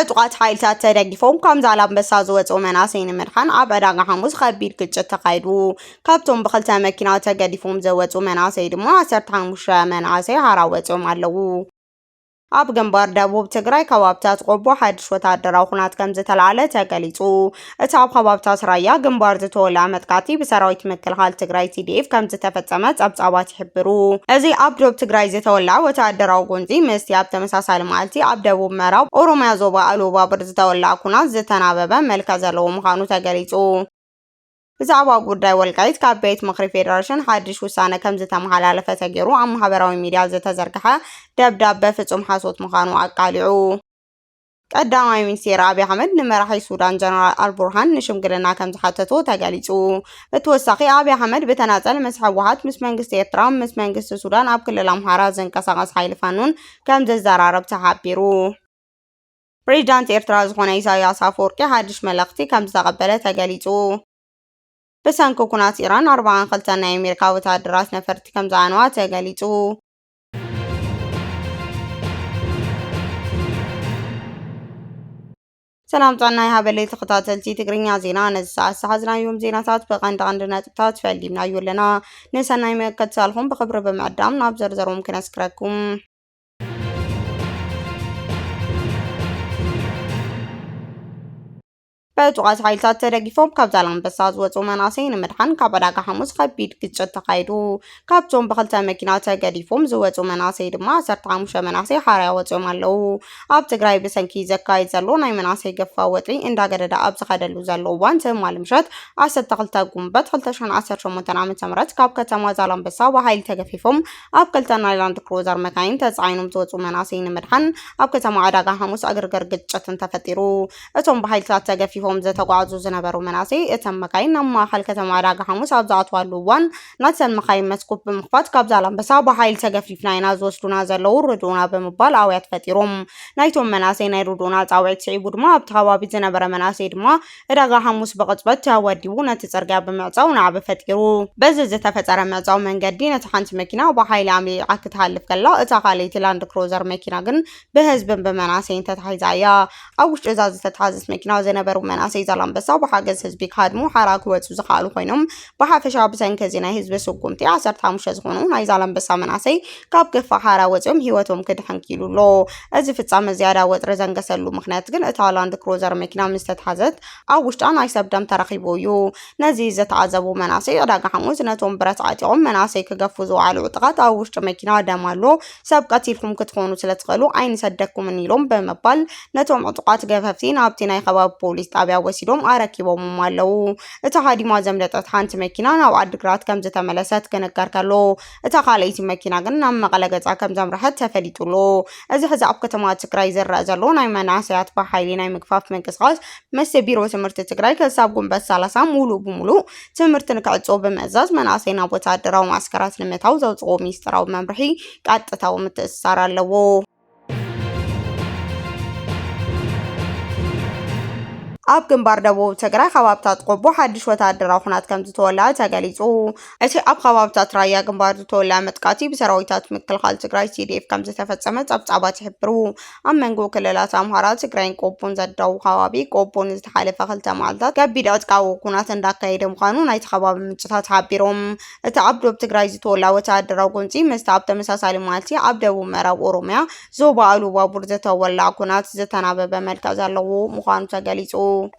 በጥቃት ሓይልታት ተደጊፎም ከም ዛላምበሳ ዝወጹ መናእሰይ ንምድሓን ኣብ ዕዳጋ ሐሙስ ከቢድ ግጭት ተኻይዱ ካብቶም ብክልተ መኪና ተገዲፎም ዘወጹ መናእሰይ ድማ 15 መናእሰይ ሓራወጾም ኣለዉ ኣብ ግንባር ደቡብ ትግራይ ከባብታት ቆቦ ሓድሽ ወታደራዊ ኩናት ከም ዝተላዓለ ተገሊጹ እቲ ኣብ ከባብታት ራያ ግንባር ዝተወልዐ መጥቃዕቲ ብሰራዊት ምክልኻል ትግራይ TDF ከም ዝተፈጸመ ጸብጻባት ይሕብሩ እዚ ኣብ ደቡብ ትግራይ ዝተወልዐ ወታደራዊ ጎንፂ ምስቲ ኣብ ተመሳሳሊ መዓልቲ ኣብ ደቡብ ምዕራብ ኦሮሚያ ዞባ አሉባብር ዝተወልዐ ኩናት ዝተናበበ መልክዕ ዘለዎ ምዃኑ ተገሊጹ ብዛዕባ ጉዳይ ወልቃይት ካብ ቤት ምክሪ ፌደሬሽን ሓድሽ ውሳነ ከም ዝተመሓላለፈ ተገይሩ ኣብ ማሕበራዊ ሚድያ ዝተዘርግሐ ደብዳቤ ፍጹም ሓሶት ምዃኑ ኣቃሊዑ ቀዳማይ ሚኒስትር አብይ አሕመድ ንመራሒ ሱዳን ጀነራል አልቡርሃን ንሽምግልና ከም ዝሓተቱ ተገሊጹ ብተወሳኺ አብይ አሕመድ ብተናጸል ምስ ህወሓት ምስ መንግስቲ ኤርትራ ምስ መንግስቲ ሱዳን ኣብ ክልል ኣምሓራ ዝንቀሳቐስ ሓይሊ ፋኖን ከም ዘዘራረብ ተሓቢሩ ፕሬዚዳንት ኤርትራ ዝኾነ ኢሳያስ አፈወርቂ ሓድሽ መልእኽቲ ከም ዝተቐበለ ተገሊጹ በሰንኩ ኩናት ኢራን 42 ናይ ኣሜሪካ ወታደራት ነፈርቲ ከም ዝዓነዋ ተገሊጹ ሰላም ጣና ይሃበለይ ተኸታተልቲ ትግርኛ ዜና ነዚ ሰዓት ዝሓዝናዮም ዜናታት ብቐንዲ ነጥብታት ፈልዲምናዮ ኣለና ንሰናይ መከታተልኩም ብክብሪ ብምዕዳም ናብ ዘርዘሮም ክነስክረኩም በጥቃት ሓይልታት ተደጊፎም ካብ ዛላምበሳ ዝወጹ መናእሰይ ንምድሓን ካብ ዕዳጋ ሐሙስ ከቢድ ግጭት ተኻይዱ ካብቶም ብክልተ መኪና ተገዲፎም ዝወጹ መናእሰይ ድማ 15 መናእሰይ ሓርያ ወፂኦም ኣለዉ ኣብ ትግራይ ብሰንኪ ዘካይድ ዘሎ ናይ መናእሰይ ገፋ ወጥሪ እንዳገደዳ ኣብ ዝኸደሉ ዘሎ እዋን ትማል ምሸት 12 ጉንበት 2018 ዓ.ም ካብ ከተማ ዛላምበሳ ብሓይሊ ተገፊፎም ኣብ ክልተ ናይ ላንድ ክሩዘር መካይን ተጻዒኖም ዝወጹ መናእሰይ ንምድሓን ኣብ ከተማ ዕዳጋ ሐሙስ ኣግርገር ግጭትን ተፈጢሩ እቶም ብሓይልታት ተገፊፎም ዘተጓዓዙ ዝነበሩ መናእሰይ እተን መካይን ናብ ማእከል ከተማ ዕዳጋ ሐሙስ ኣብ ዝኣትዋሉ እዋን ናተን መካይን መስኮት ብምኽፋት ካብ ዛላምበሳ ብሓይሊ ተገፊፍና ኢና ዝወስዱና ዘለው ርዱና ብምባል ኣውያት ፈጢሮም ናይቶም መናእሰይ ናይ ርዱና ጻውዒት ስዒቡ ድማ ኣብቲ ከባቢ ዝነበረ መናእሰይ ድማ ዕዳጋ ሐሙስ ብቕጽበት ተወዲቡ ነቲ ጽርግያ ብምዕጻው ናዕቢ ፈጢሩ በዚ ዝተፈጸረ ምዕጻው መንገዲ ነቲ ሓንቲ መኪና ብሓይሊ ኣምሊዓ ክትሃልፍ ከላ እታ ካልአይቲ ላንድ ክሩዘር መኪና ግን ብህዝብን ብመናእሰይን ተታሒዛ እያ ኣብ ውሽጢ እዛ ዝተታሓዘት መኪና ዝነበሩ መናእሰይ ዛላምበሳ ብሓገዝ ህዝቢ ካድሙ ሓራ ክወጹ ዝኽኣሉ ኮይኖም ብሓፈሻ ብሰንኪ እዚ ናይ ህዝቢ ስጉምቲ 15 ዝኾኑ ናይ ዛላምበሳ መናእሰይ ካብ ገፋ ሓራ ወፂኦም ሂወቶም ክድሕን ኪሉሎ እዚ ፍጻመ ዝያዳ ወጥሪ ዘንገሰሉ ምክንያት ግን እታ ላንድ ክሩዘር መኪና ምስ ተታሓዘት ኣብ ውሽጣ ናይ ሰብ ደም ተረኺቡ እዩ ነዚ ዝተዓዘቡ መናእሰይ ዕዳጋ ሐሙስ ነቶም ብረት ዓጢቖም መናእሰይ ክገፉ ዝወዓሉ ዕጡቓት ኣብ ውሽጢ መኪና ደም ኣሎ ሰብ ቀቲልኩም ክትኾኑ ስለትኽእሉ ዓይኒ ሰደኩምን ኢሎም ብምባል ነቶም ዕጡቓት ገፈፍቲ ናብቲ ናይ ከባቢ ፖሊስ ጣብያ ወሲዶም ኣረኪቦም ኣለዉ እታ ሃዲማ ዘምለጠት ሓንቲ መኪና ናብ ዓዲግራት ከም ዝተመለሰት ክነገር ከሎ እታ ካልአይቲ መኪና ግን ናብ መቐለ ገጻ ከም ዘምርሐት ተፈሊጡሎ እዚ ሕዚ ኣብ ከተማ ትግራይ ዝረአ ዘሎ ናይ መናእሰያት ብሓይሊ ናይ ምግፋፍ ምንቅስቓስ ምስ ቢሮ ትምህርቲ ትግራይ ክሳብ ጉንበት 30 ሙሉእ ብሙሉእ ትምህርቲ ንክዕጾ ብምእዛዝ መናእሰይ ናብ ወታደራዊ ማዕስከራት ንምእታው ዘውፅኦ ሚስጥራዊ መምርሒ ቀጥታዊ ምትእስሳር ኣለዎ ኣብ ግንባር ደቡብ ትግራይ ከባብታት ቆቦ ሓድሽ ወታደራዊ ኩናት ከም ዝተወልዐ ተገሊጹ እቲ ኣብ ከባብታት ራያ ግንባር ዝተወልዐ መጥቃዕቲ ብሰራዊታት ምክልኻል ትግራይ TDF ከም ዝተፈጸመ ጸብጻባት ይሕብሩ ኣብ መንጎ ክልላት ኣምሓራ ትግራይን ቆቦን ዘዳው ከባቢ ቆቦን ዝተሓለፈ ክልተ መዓልታት ከቢድ ዕጥቃዊ ኩናት እንዳካየደ ምዃኑ ናይቲ ከባቢ ምንጭታት ሓቢሮም እቲ ኣብ ደቡብ ትግራይ ዝተወልዐ ወታደራዊ ጎንፂ ምስቲ ኣብ ተመሳሳሊ መዓልቲ ኣብ ደቡብ ምዕራብ ኦሮሚያ ዞባ አሉባቡር ዝተወልዐ ኩናት ዝተናበበ መልክዕ ዘለዎ ምዃኑ ተገሊጹ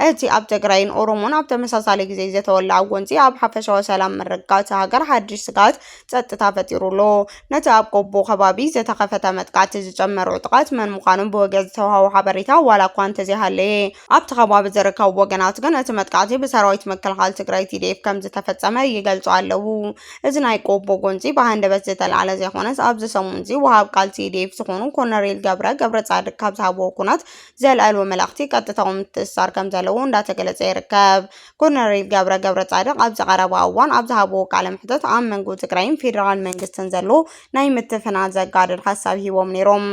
እቲ ኣብ ትግራይን ኦሮሞን ኣብ ተመሳሳሊ ግዜ ዝተወልዐ ጎንፂ ኣብ ሓፈሻዊ ሰላም ምርግጋፅ ሃገር ሓድሽ ስጋት ጸጥታ ፈጢሩሎ ነቲ ኣብ ቆቦ ከባቢ ዝተኸፈተ መጥቃዕቲ ዝጨመሩ ዕጡቓት መን ምዃኖም ብወገን ዝተዋሃቦ ሓበሬታ ዋላ እኳ እንተዘይሃለየ ኣብቲ ከባቢ ዝርከቡ ወገናት ግን እቲ መጥቃዕቲ ብሰራዊት ምክልኻል ትግራይ TDF ከም ዝተፈጸመ ይገልጹ ኣለዉ እዚ ናይ ቆቦ ጎንፂ ብሃንደበት ዝተለዓለ ዘይኮነስ ኣብዚ ሰሙን እዚ ወሃብ ቃል TDF ዝኾኑ ኮሎኔል ገብረ ጻድቅ ካብ ዝሃብዎ ኩናት ዘለኣልዎ መልእኽቲ ቀጥታዊ ምትእስሳር ከም ከም ዘለዎ እንዳተገለጸ ይርከብ። ኮሎኔል ገብረ ጻድቅ ኣብ ዘቀረበ እዋን ኣብ ዝሃበዎ ቃለ መሕትት ኣብ መንጎ ትግራይን ፌደራል መንግስትን ዘሎ ናይ ምትፍናን ዘጋድድ ሓሳብ ሂቦም ነይሮም።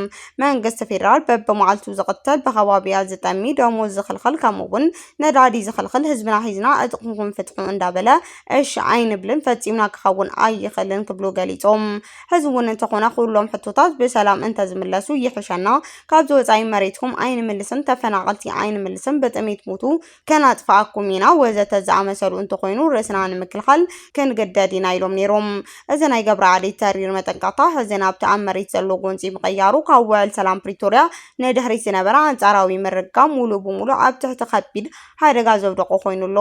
መንግስቲ ፌደራል በብመዓልቱ ዝቅተል ብከባቢያ ዝጠሚ ደሞዝ ዝኽልኽል ከምኡውን ነዳዲ ዝኽልኽል ህዝብና ሒዝና እጥቅኩም ፍትሑ እንዳበለ እሺ ኣይንብልን ፈጺምና ክኸውን ኣይኽእልን ክብሉ ገሊጾም ህዝቡን እንተኾነ ኩሎም ሕቶታት ብሰላም እንተዝምለሱ ይሕሸና ካብ ዝወጻኢ መሬትኩም ኣይንምልስን ተፈናቀልቲ ኣይንምልስን በጥሜት ሞቱ ከናጥፋኣኩም ኢና ወዘተ ዝኣመሰሉ እንተኮይኑ ርእስና ንምክልኻል ክንግደድ ኢና ኢሎም ነይሮም። እዚ ናይ ገብረ ዓዴት ተሪር መጠንቀቕታ ህዝና ኣብቲ ኣብ መሬት ዘሎ ጎንፂ ምቕያሩ ካብ ውዕል ሰላም ፕሪቶርያ ንድሕሪት ዝነበረ አንጻራዊ ምርግጋም ሙሉ ብሙሉ ኣብ ትሕቲ ከቢድ ሓደጋ ዘውደቆ ኮይኑሎ።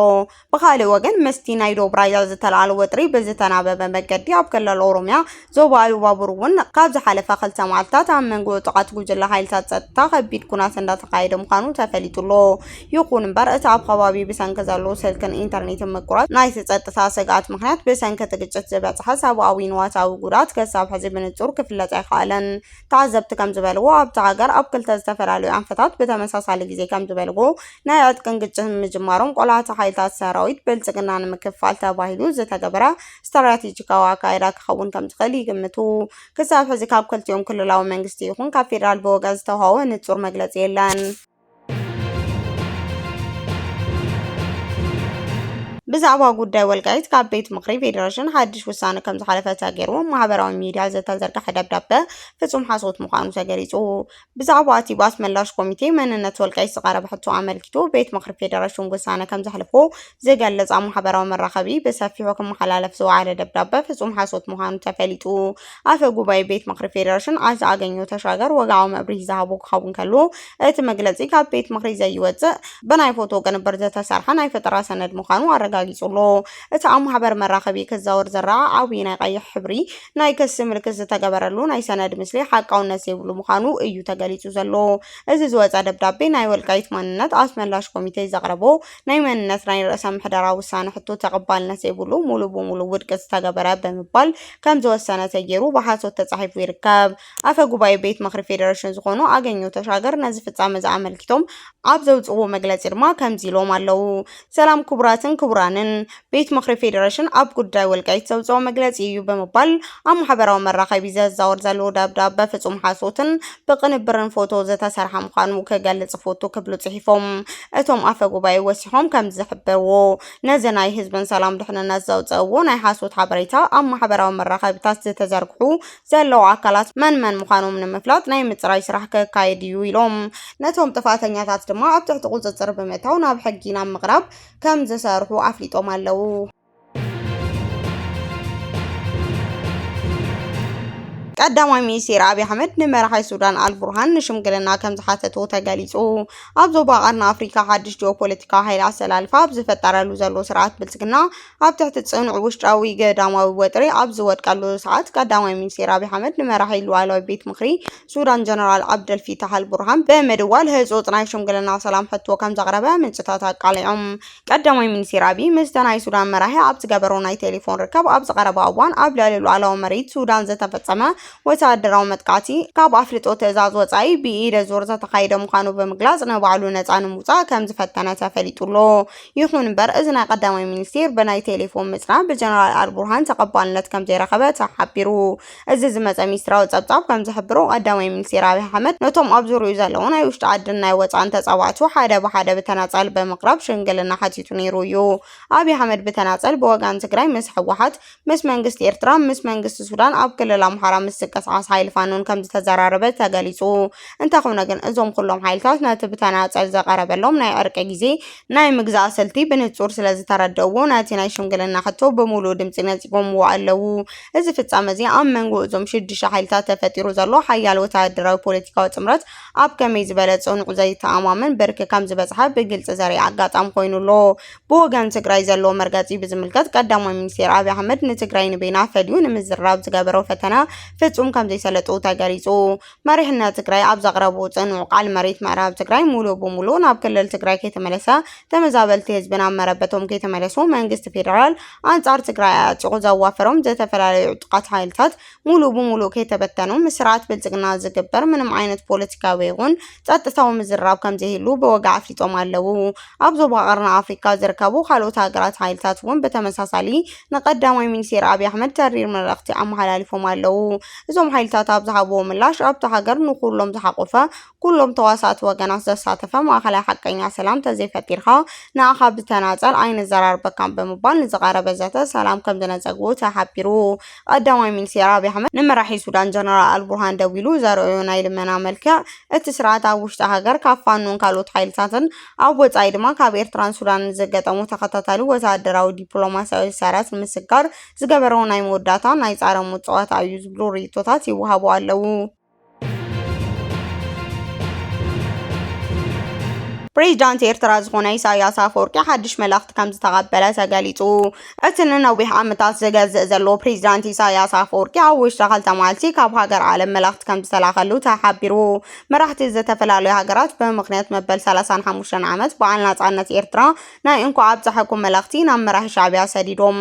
ብካልእ ወገን ምስቲ ናይ ዶብ ራያ ዝተለዓለ ወጥሪ ብዝተናበበ መገዲ ኣብ ክልል ኦሮምያ ዞባ ኢሉባቡር እውን ካብ ዝሓለፈ 2 መዓልትታት ኣብ መንጎ ጥቃት ጉጅለ ሓይልታት ጸጥታ ከቢድ ኩናት እንዳተካየደ ምዃኑ ተፈሊጡሎ። ይኹን እምበር እቲ ኣብ ከባቢ ብሰንኪ ዘሎ ስልክን ኢንተርኔትን ምቁራጽ ናይቲ ጸጥታ ስጋኣት ምክንያት ብሰንኪ እቲ ግጭት ዝበጽሐ ሰብኣዊን ዋሳዊ ጉድኣት ክሳብ ሕዚ ብንጹር ክፍለጥ ኣይከኣለን። ተዓዘብቲ ከም ዝበልዎ ኣብቲ ሃገር ኣብ ክልተ ዝተፈላለዩ ኣንፈታት ብተመሳሳሊ ግዜ ከም ዝበልዎ ናይ ዕጥቅን ግጭት ምጅማሮም ቆላዕቲ ሓይልታት ሰራዊት ብልጽግና ንምክፋል ተባሂሉ ዝተገበረ ስትራቴጂካዊ ኣካይዳ ክኸውን ከም ዝኽእል ይግምቱ። ክሳብ ሕዚ ካብ ክልቲኦም ክልላዊ መንግስቲ ይኹን ካብ ፌደራል ብወገን ዝተውሃበ ንጹር መግለጺ የለን። ብዛዕባ ጉዳይ ወልቃይት ካብ ቤት ምክሪ ፌደሬሽን ሓድሽ ውሳነ ከም ዝሓለፈ ተገይሩ ማሕበራዊ ሚድያ ዝተዘርግሐ ደብዳቤ ፍጹም ሓሶት ምዃኑ ተገሊጹ። ብዛዕባ እቲ ኣስመላሽ ኮሚቴ መንነት ወልቃይት ዝቐረበ ሕቶ ኣመልኪቱ ቤት ምክሪ ፌደሬሽን ውሳነ ከም ዘሕልፎ ዝገልጽ ኣብ ማሕበራዊ መራኸቢ ብሰፊሑ ክመሓላለፍ ዝወዓለ ደብዳቤ ፍጹም ሓሶት ምዃኑ ተፈሊጡ። ኣፈ ጉባኤ ቤት ምክሪ ፌደሬሽን ኣቶ ኣገኘሁ ተሻገር ወግዓዊ መብርሂ ዝሃቦ ክኸውን ከሎ እቲ መግለጺ ካብ ቤት ምክሪ ዘይወጽእ ብናይ ፎቶ ቅንብር ዝተሰርሐ ናይ ፈጠራ ሰነድ ምዃኑ ኣረጋጊጹሎ። እቲ ኣብ ማሕበር መራኸቢ ክዛወር ዝረአ ዓብዪ ናይ ቀይሕ ሕብሪ ናይ ክሲ ምልክት ዝተገበረሉ ናይ ሰነድ ምስሊ ሓቃውነት ዘይብሉ ምዃኑ እዩ ተገሊጹ ዘሎ። እዚ ዝወፀ ደብዳቤ ናይ ወልቃይት ማንነት ኣስመላሽ ኮሚቴ ዘቕረቦ ናይ መንነት ናይ ርእሰ ምሕደራ ውሳነ ሕቶ ተቐባልነት ዘይብሉ ሙሉ ብሙሉ ውድቂ ዝተገበረ ብምባል ከም ዝወሰነ ተገይሩ ብሓሶት ተጻሒፉ ይርከብ። ኣፈ ጉባኤ ቤት ምክሪ ፌደሬሽን ዝኾኑ ኣገኘሁ ተሻገር ነዚ ፍጻመ ዝኣመልኪቶም ኣብ ዘውፅዎ መግለጺ ድማ ከምዚ ኢሎም ኣለው። ሰላም ክቡራትን ክቡራንን ቤት ምክሪ ፌደሬሽን ኣብ ጉዳይ ወልቃይት ዘውፅኦ መግለጺ እዩ ብምባል ኣብ ማሕበራዊ መራኸቢ ዘዛወር ዘሎ ደብዳቤ ፍጹም ሓሶትን ብቅንብርን ፎቶ ዝተሰርሐ ምዃኑ ክገልጽ ፎቶ ክብሉ ጽሒፎም እቶም ኣፈ ጉባኤ ወሲሖም ከም ዝሕብርዎ ነዚ ናይ ህዝብን ሰላም ድሕንነት ዘውፅእዎ ናይ ሓሶት ሓበሬታ ኣብ ማሕበራዊ መራኸቢታት ዝተዘርግሑ ዘለዉ ኣካላት መን ምዃኖም ንምፍላጥ ናይ ምጽራይ ስራሕ ክካየድ እዩ ኢሎም ነቶም ጥፋተኛታት ድማ ኣብ ትሕቲ ቁጽጽር ብምእታው ናብ ሕጊ ናብ ምቕራብ ከም ዝሰርሑ ኣፍሊጦም ኣለው። ቀዳማይ ሚኒስትር አብይ አሕመድ ንመራሒ ሱዳን አልቡርሃን ንሽምግልና ከም ዝሓተቱ ተገሊጹ። ኣብ ዞባ ቀርኒ አፍሪካ ሓድሽ ጂኦፖለቲካዊ ሓይሊ ኣሰላልፋ ኣብ ዝፈጠረሉ ዘሎ ስርዓት ብልጽግና ኣብ ትሕቲ ጽኑዕ ውሽጣዊ ገዳማዊ ወጥሪ ኣብ ዝወድቀሉ ሰዓት ቀዳማይ ሚኒስትር አብይ አሕመድ ንመራሒ ሉዓላዊ ቤት ምክሪ ሱዳን ጀነራል አብደልፈታህ አልቡርሃን ብምድዋል ህጹጽ ናይ ሽምግልና ሰላም ሕቶ ከም ዘቕረበ ምንጭታት ኣቃሊዖም። ቀዳማይ ሚኒስትር አብይ ምስ ናይ ሱዳን መራሒ ኣብ ዝገበሮ ናይ ቴሌፎን ርክብ ኣብ ዝቐረበ እዋን ኣብ ልዕሊ ሉዓላዊ መሬት ሱዳን ዝተፈጸመ ወታደራዊ መጥቃዕቲ ካብ ኣፍልጦ ትእዛዝ ወጻኢ ብኢደ ዞር ዝተካየደ ምዃኑ ብምግላጽ ንባዕሉ ነጻ ንምውጻእ ከም ዝፈተነ ተፈሊጡሎ። ይኹን እምበር እዚ ናይ ቀዳማይ ሚኒስትር ብናይ ቴሌፎን ምጽናዕ ብጀነራል አልቡርሃን ተቐባልነት ከም ዘይረኸበ ተሓቢሩ። እዚ ዝመጸ ሚኒስትራዊ ጸብጻብ ከም ዝሕብሮ ቀዳማይ ሚኒስትር አብይ አሕመድ ነቶም ኣብ ዙርኡ ዘለዉ ናይ ውሽጢ ዓድን ናይ ወጻእን ተጻዋዕቱ ሓደ ብሓደ ብተናጸል ብምቕራብ ሽምግልና ሓቲቱ ነይሩ እዩ። አብይ አሕመድ ብተናጸል ብወጋን ትግራይ ምስ ሕወሓት ምስ መንግስቲ ኤርትራ ምስ መንግስቲ ሱዳን ኣብ ክልል ኣምሓራ ምስ ዝንቀሳቐስ ሓይሊ ፋኖን ከም ዝተዘራረበ ተገሊጹ። እንተኾነ ግን እዞም ኩሎም ሓይልታት ነቲ ብተናጸል ዘቐረበሎም ናይ ዕርቂ ግዜ ናይ ምግዛእ ስልቲ ብንጹር ስለ ዝተረድእዎ ነቲ ናይ ሽምግልና ሕቶ ብምሉእ ድምፂ ነፂጎምዎ ኣለው። እዚ ፍጻመ እዚ ኣብ መንጎ እዞም 6 ሓይልታት ተፈጢሩ ዘሎ ሓያል ወተሃደራዊ ፖለቲካዊ ጥምረት ኣብ ከመይ ዝበለ ጽኑዕ ዘይተኣማምን ብርኪ ከም ዝበጽሐ ብግልፂ ዘርኢ ኣጋጣሚ ኮይኑሎ። ብወገን ትግራይ ዘሎ መርገጺ ብዝምልከት ቀዳማይ ሚኒስትር አብይ አሕመድ ንትግራይ ንቤና ፈልዩ ንምዝራብ ዝገበሮ ፈተና ፍጹም ከም ዘይሰለጡ ተገሊጹ መሪሕነት ትግራይ ኣብ ዘቕረቡ ጽኑዕ ቃል መሬት ምዕራብ ትግራይ ሙሉእ ብሙሉእ ናብ ክልል ትግራይ ከይተመለሰ ተመዛበልቲ ህዝቢ ናብ መረበቶም ከይተመለሱ መንግስቲ ፌደራል አንጻር ትግራይ ኣጭቁ ዘዋፈሮም ዝተፈላለዩ ዕጡቃት ሓይልታት ሙሉእ ብሙሉእ ከይተበተኑ ምስራት ብልጽግና ዝግበር ምንም ዓይነት ፖለቲካዊ ይኹን ጸጥታዊ ምዝራብ ከም ዘይህሉ ብወግዓ ኣፍሊጦም ኣለዉ። ኣብ ዞባ ቀርኒ ኣፍሪካ ዝርከቡ ካልኦት ሃገራት ሓይልታት እውን በተመሳሳሊ ንቀዳማይ ሚኒስትር አብይ አሕመድ ተሪር መልእክቲ ኣመሓላሊፎም ኣለዉ። እዞም ሓይልታት ኣብ ዝሃብዎ ምላሽ ኣብቲ ሃገር ንኩሎም ዝሓቆፈ ኩሎም ተዋሳእቲ ወገናት ዘሳተፈ ማእከላይ ሓቀኛ ሰላም ተዘይፈጢርካ ንኣኻ ብተናፀል ኣይንዘራርበካን ብምባል ንዝቐረበ ዘተ ሰላም ከም ዝነፀግቡ ተሓቢሩ። ቀዳማይ ሚኒስትር አብይ አሕመድ ንመራሒ ሱዳን ጀነራል አልቡርሃን ደው ኢሉ ዘርአዮ ናይ ልመና መልክዕ እቲ ስርዓት ኣብ ውሽጢ ሃገር ካብ ፋኖን ካልኦት ሓይልታትን ኣብ ወጻኢ ድማ ካብ ኤርትራን ሱዳንን ዘገጠሙ ተኸታታሊ ወተሃደራዊ ዲፕሎማሲያዊ ሰራት ንምስጋር ዝገበሮ ናይ መወዳእታ ናይ ጻረ ምጽዋት እዩ ዝብሉ ሪቶታት ይወሃቡ ኣለዉ። ፕሬዚዳንት ኤርትራ ዝኾነ ኢሳያስ አፈወርቂ ሓድሽ መልእኽቲ ከም ዝተቐበለ ተገሊጹ። እቲ ንነዊሕ ዓመታት ዝገዝእ ዘሎ ፕሬዚዳንት ኢሳያስ አፈወርቂ ኣብ ውሽጢ 2 መዓልቲ ካብ ሃገር ዓለም መልእኽቲ ከም ዝተላኸሉ ተሓቢሩ። መራሕቲ ዝተፈላለዩ ሃገራት ብምኽንያት መበል 35 ዓመት በዓል ናጽነት ኤርትራ ናይ እንኳዕ ኣብጽሕኩም መልእኽቲ ናብ መራሒ ሻዕብያ ሰዲዶም።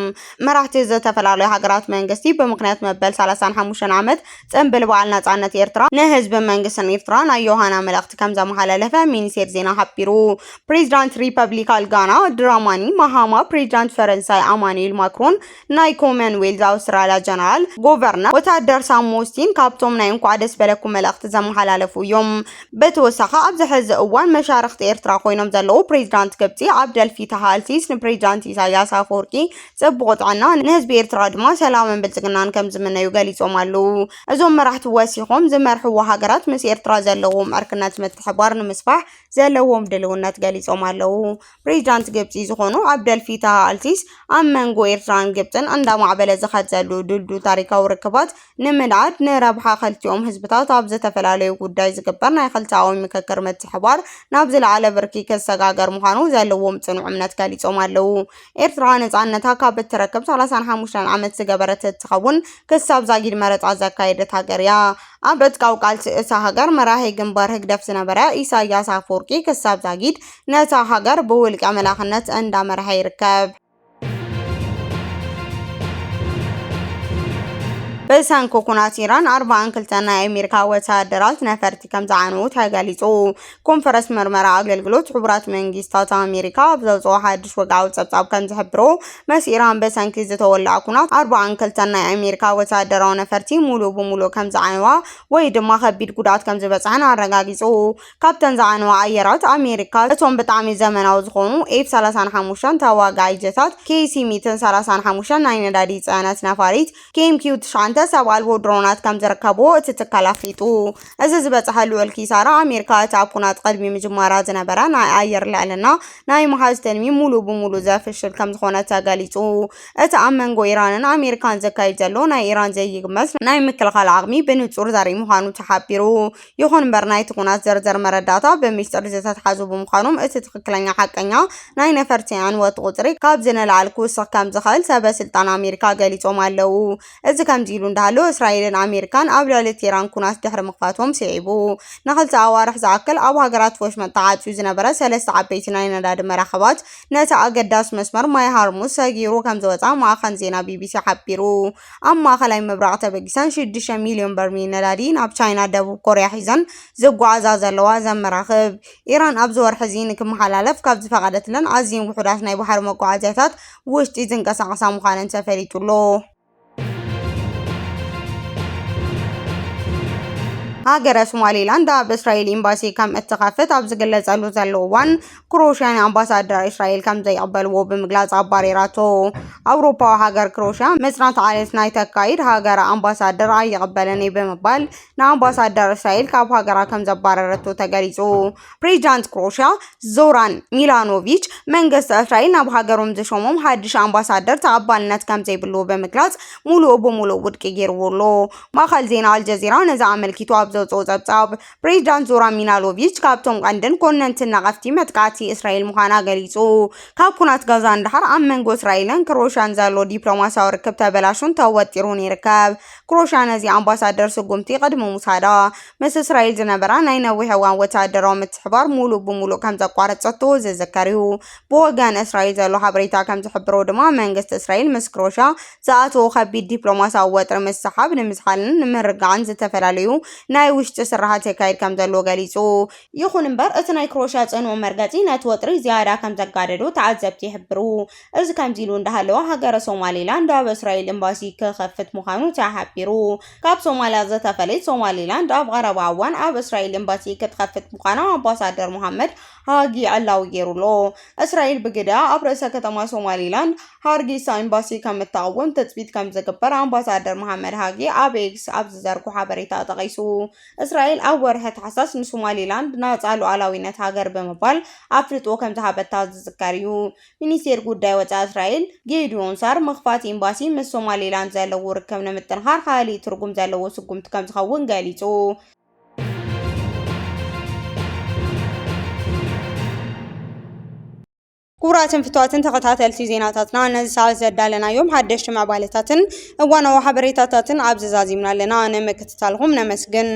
መራሕቲ ዝተፈላለዩ ሃገራት መንግስቲ ብምኽንያት መበል 35 ዓመት ጽምብል በዓል ናጽነት ኤርትራ ንህዝቢ መንግስትን ኤርትራ ናይ ዮሃና መልእኽቲ ከም ዘመሓላለፈ ሚኒስቴር ዜና ሓቢሩ። ፕሬዚዳንት ሪፐብሊካል ጋና ድራማኒ ማሃማ ፕሬዚዳንት ፈረንሳይ አማኑኤል ማክሮን ናይ ኮመንዌልዝ አውስትራሊያ ጀነራል ጎቨርነር ወታደር ሳም ሞስቲን ካብቶም ናይ እንኳዕ ደስ በለኩም መልእኽቲ ዘመሓላለፉ እዮም። ብተወሳኺ ኣብዚ ሕዚ እዋን መሻርክቲ ኤርትራ ኮይኖም ዘለዉ ፕሬዚዳንት ግብፂ ዓብደል ፋታህ አልሲሲ ንፕሬዚዳንት ኢሳያስ አፈወርቂ ጽቡቕ ጥዕና ንህዝቢ ኤርትራ ድማ ሰላምን ብልጽግናን ከም ዝምነዩ ገሊጾም ኣለዉ። እዞም መራሕቲ ወሲኾም ዝመርሕዎ ሃገራት ምስ ኤርትራ ዘለዎም ዕርክነት ምትሕብባር ንምስፋሕ ዘለዎም ድልውነት ገሊጾም ኣለዉ። ፕሬዚዳንት ግብፂ ዝኾኑ ዓብደል ፋታህ አልሲሲ ኣብ መንጎ ኤርትራን ግብፅን እንዳማዕበለ ዝኸድ ዘሎ ድልዱል ታሪካዊ ርክባት ንምልዓድ ንረብሓ ክልቲኦም ህዝብታት ኣብ ዝተፈላለዩ ጉዳይ ዝግበር ናይ ክልተኣዊ ምክክር ምትሕብባር ናብ ዝለዓለ ብርኪ ክሰጋገር ምዃኑ ዘለዎም ጽኑዕ እምነት ገሊጾም ኣለዉ። ኤርትራ ነጻነታ ካብ እትረክብ 35 ዓመት ዝገበረት እትኸውን ክሳብ ዛጊድ መረፃ ዘካየደት ሃገር እያ። ኣብ ዕጥቃዊ ቃልሲ እታ ሃገር መራሒ ግንባር ህግደፍ ዝነበረ ኢሳያስ አፈወርቂ ክሳብ ዛጊድ ነታ ሃገር ብውልቀ መላኽነት እንዳመርሐ ይርከብ። በሰንኮ ኩናት ኢራን 42 ናይ ኣሜሪካ ወታደራት ነፈርቲ ከም ዝዓነዉ ተገሊጹ። ኮንፈረንስ ምርመራ ኣገልግሎት ሕቡራት መንግስታት ኣሜሪካ ኣብ ዘውፅኦ ሓድሽ ወግዓዊ ጸብጻብ ከም ዝሕብሮ መስ ኢራን በሰንኪ ዝተወልዐ ኩናት 42 ናይ ኣሜሪካ ወታደራዊ ነፈርቲ ሙሉእ ብሙሉእ ከም ዝዓነዋ ወይ ድማ ከቢድ ጉድኣት ከም ዝበጽሐን ኣረጋጊጹ። ካብተን ዝዓነዋ ኣየራት ኣሜሪካ እቶም ብጣዕሚ ዘመናዊ ዝኾኑ F-35 ተዋጋዒ ጀታት KC-135 ናይ ነዳዲ ጽዕነት ነፋሪት KMQ-9 ሰብ ኣልቦ ድሮናት ከም ዝርከብዎ እቲ ትካል ኣፍሊጡ። እዚ ዝበጽሐ ልዑል ኪሳራ ኣሜሪካ እቲ ኣብ ኩናት ቅድሚ ምጅማራ ዝነበረ ናይ ኣየር ልዕልና ናይ መሓዝ ተልሚ ሙሉእ ብሙሉእ ዘፍሽል ከም ዝኾነ ተገሊጹ። እቲ ኣብ መንጎ ኢራንን ኣሜሪካን ዘካይድ ዘሎ ናይ ኢራን ዘይግመት ናይ ምክልኻል ዓቕሚ ብንጹር ዘርኢ ምዃኑ ተሓቢሩ። ይኹን እምበር ናይቲ ኩናት ዝርዝር መረዳእታ ብምስጢር ዝተታሕዙ ብምዃኖም እቲ ትክክለኛ ሓቀኛ ናይ ነፈርቲ ዕንወት ቁጽሪ ካብ ዝንላዕል ክውስኽ ከም ዝኽእል ሰበስልጣን ኣሜሪካ ገሊጾም ኣለዉ። እዚ ከምዚ ኢሉ እንዳሃሉ እስራኤልን ኣሜሪካን ኣብ ልዕሊ ኢራን ኩናት ድሕሪ ምኽፋቶም ስዒቡ ንኽልተ ኣዋርሕ ዝኣክል ኣብ ሃገራት ወሽመጥ ተዓፅዩ ዝነበረ 3 ዓበይቲ ናይ ነዳዲ መራኸባት ነቲ ኣገዳሲ መስመር ማይ ሃርሙዝ ሰጊሩ ከም ዝወፃ ማእኸል ዜና ቢቢሲ ሓቢሩ። ኣብ ማእኸላይ ምብራቕ ተበጊሰን 6 ሚልዮን በርሚል ነዳዲ ናብ ቻይና ደቡብ ኮርያ ሒዘን ዝጓዓዛ ዘለዋ ዘመራኽብ ኢራን ኣብ ዝወርሒ እዚ ንክመሓላለፍ ካብ ዝፈቐደትለን ኣዝየን ውሑዳት ናይ ባሕሪ መጓዓዝያታት ውሽጢ ዝንቀሳቐሳ ምዃነን ተፈሊጡሎ። ሃገረ ሶማሌላንድ ኣብ እስራኤል ኤምባሲ ከም እትኸፍት ኣብ ዝግለጸሉ ዘሎ እዋን ክሮኤሽያን ኣምባሳደር እስራኤል ከም ዘይቕበልዎ ብምግላጽ ኣባሪራቶ። ኣውሮፓዊ ሃገር ክሮኤሽያ መጽናዕቲ ዓለት ናይ ተካይድ ሃገር ኣምባሳደር ኣይቕበለን ብምባል ንኣምባሳደር እስራኤል ካብ ሃገራ ከም ዘባረረቶ ተገሊጹ። ፕሬዚዳንት ክሮኤሽያ ዞራን ሚላኖቪች መንግስቲ እስራኤል ናብ ሃገሮም ዝሾሞም ሓድሽ ኣምባሳደር ተቐባልነት ከም ዘይብልዎ ብምግላጽ ሙሉእ ብሙሉእ ውድቂ ገይርዎ ኣሎ። ማእኸል ዜና ኣልጀዚራ ነዚ ኣመልኪቱ ኣብ ዘውፅኦ ጸብጻብ ፕሬዚዳንት ዞራ ሚናሎቪች ካብቶም ቀንድን ኮነንትን ነቐፍቲ መጥቃዕቲ እስራኤል ምዃና ገሊጹ ካብ ኩናት ጋዛ እንድሕር ኣብ መንጎ እስራኤልን ክሮሻን ዘሎ ዲፕሎማስያዊ ርክብ ተበላሹን ተወጢሩን ይርከብ። ክሮሻ ነዚ ኣምባሳደር ስጉምቲ ቅድሚ ሙሳዳ ምስ እስራኤል ዝነበራ ናይ ነዊሕ እዋን ወተሃደራዊ ምትሕብባር ሙሉእ ብሙሉእ ከም ዘቋረፀቶ ዝዝከር እዩ። ብወገን እስራኤል ዘሎ ሓበሬታ ከም ዝሕብሮ ድማ መንግስቲ እስራኤል ምስ ክሮሻ ዝኣተወ ከቢድ ዲፕሎማስያዊ ወጥሪ ምስሓብ ንምዝሓልን ንምርጋዕን ዝተፈላለዩ ናይ ውሽጢ ስራሓት የካይድ ከም ዘሎ ገሊጹ። ይኹን እምበር እቲ ናይ ክሮሻ ጽኑዕ መርገጺ ነቲ ወጥሪ ዝያዳ ከም ዘጋደዶ ተዓዘብቲ ይሕብሩ። እዚ ከምዚ ኢሉ እንዳሃለወ ሃገረ ሶማሌላንድ ኣብ እስራኤል ኤምባሲ ክኸፍት ምዃኑ ተሓቢሩ። ካብ ሶማልያ ዝተፈለየት ሶማሌላንድ ኣብ ቀረባ እዋን ኣብ እስራኤል ኤምባሲ ክትኸፍት ምዃና ኣምባሳደር መሐመድ ሃጊ ዕላው ገይሩሎ። እስራኤል ብግዳ ኣብ ርእሰ ከተማ ሶማሌላንድ ሃርጌሳ ኤምባሲ ከም እትተቐውም ትፅቢት ከም ዝግበር ኣምባሳደር መሐመድ ሃጊ ኣብ ኤክስ ኣብ ዝዘርጉ ሓበሬታ ጠቒሱ። እስራኤል ኣብ ወርሒ ታሕሳስ ንሶማሌላንድ ናፃ ሉዓላዊነት ሃገር ብምባል ኣፍልጦ ከም ዝሃበታ ዝዝከር እዩ። ሚኒስቴር ጉዳይ ወፃኢ እስራኤል ጌዲዮን ሳር መኽፋት ኤምባሲ ምስ ሶማሌላንድ ዘለዎ ርክብ ንምጥንኻር ካሊእ ትርጉም ዘለዎ ስጉምቲ ከም ዝኸውን ገሊጹ። ክቡራትን ፍትዋትን ተኸታተልቲ ዜናታትና ነዚ ሰዓት ዘዳለናዮም ሓደሽቲ ምዕባለታትን እዋናዊ ሓበሬታታትን ኣብዚ ዛዚምና ኣለና። ንምክትታልኩም ነመስግን።